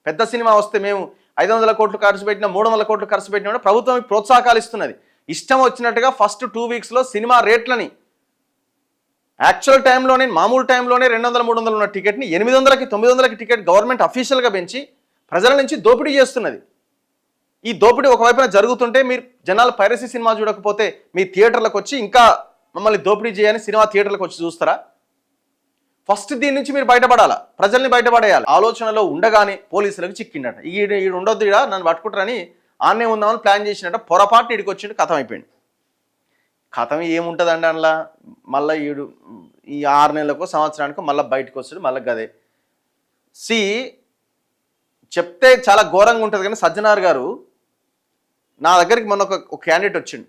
పెద్ద సినిమా వస్తే మేము 500 కోట్లు ఖర్చు పెట్టినా 300 కోట్లు ఖర్చు పెట్టినా కూడా ప్రభుత్వం ప్రోత్సాహకాలు ఇస్తున్నది. ఇష్టం వచ్చినట్టుగా ఫస్ట్ 2 వీక్స్లో సినిమా రేట్లని యాక్చువల్ టైంలోనే మామూలు టైంలోనే 200, 300 ఉన్న టికెట్ని 800కి 900కి టికెట్ గవర్నమెంట్ అఫీషియల్గా పెంచి ప్రజల నుంచి దోపిడీ చేస్తున్నది. ఈ దోపిడీ ఒకవైపున జరుగుతుంటే మీరు జనాలు పైరసీ సినిమా చూడకపోతే మీ థియేటర్లకు వచ్చి ఇంకా మమ్మల్ని దోపిడీ చేయని సినిమా థియేటర్లకు వచ్చి చూస్తారా? ఫస్ట్ దీని నుంచి మీరు బయటపడాలా, ప్రజల్ని బయటపడేయాలి. ఆలోచనలో ఉండగానే పోలీసులకు చిక్కిండట. ఈడు ఉండొద్దు, ఇడ నన్ను పట్టుకుంటారని ఆన్నే ఉందామని ప్లాన్ చేసినట్ట. పొరపాటుని ఇడికి వచ్చిండు, కథం అయిపోయింది. కథం ఏముంటుందండి అందులో? మళ్ళీ ఈ 6 నెలలకో సంవత్సరానికో మళ్ళీ బయటకు వస్తాడు, మళ్ళీ గదే. చెప్తే చాలా ఘోరంగా ఉంటుంది. కానీ సజ్జనార్ గారు నా దగ్గరికి మొన్న ఒక క్యాండిడేట్ వచ్చిండు.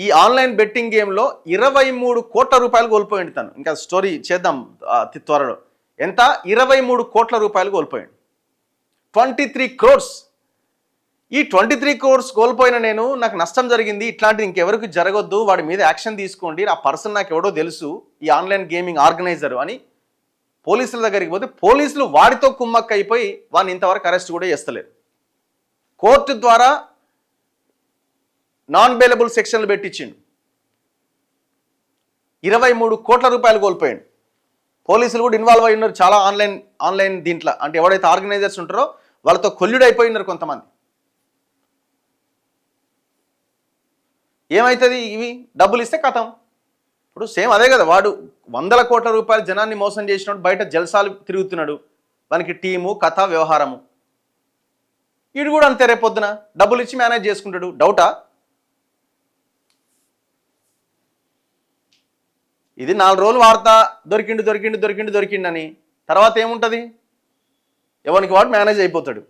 ఈ ఆన్లైన్ బెట్టింగ్ గేమ్లో 23 కోట్ల రూపాయలు కోల్పోయింది తను. ఇంకా స్టోరీ చేద్దాం త్వరలో. ఎంత? 23 కోట్ల రూపాయలు కోల్పోయాడు. 23 crores. ఈ 23 crores కోల్పోయిన నాకు నష్టం జరిగింది, ఇట్లాంటిది ఇంకెవరికి జరగొద్దు, వాడి మీద యాక్షన్ తీసుకోండి, ఆ పర్సన్ నాకు ఎవడో తెలుసు, ఈ ఆన్లైన్ గేమింగ్ ఆర్గనైజర్ అని పోలీసుల దగ్గరికి పోతే పోలీసులు వాడితో కుమ్మక్క అయిపోయి వాడిని ఇంతవరకు అరెస్ట్ కూడా చేస్తలేరు. కోర్టు ద్వారా నాన్ బెయిలబుల్ సెక్షన్లు పెట్టించిండు. 23 కోట్ల రూపాయలు కోల్పోయాడు. పోలీసులు కూడా ఇన్వాల్వ్ అయి ఉన్నారు చాలా ఆన్లైన్ దీంట్లో. అంటే ఎవడైతే ఆర్గనైజర్స్ ఉంటారో వాళ్ళతో కొల్లుడు అయిపోయి ఉన్నారు కొంతమంది. ఏమవుతుంది? ఇవి డబ్బులు ఇస్తే కథం. ఇప్పుడు సేమ్ అదే కదా, వాడు 100 కోట్ల రూపాయల జనాన్ని మోసం చేసినప్పుడు బయట జల్సాలు తిరుగుతున్నాడు, వానికి టీము కథ వ్యవహారము. వీడు కూడా అంతే, రేపొద్దున డబ్బులు ఇచ్చి మేనేజ్ చేసుకుంటాడు. డౌటా? ఇది 4 రోజులు వార్త, దొరికిండు అని. తర్వాత ఏముంటుంది? ఎవరికి వాడు మేనేజ్ అయిపోతాడు.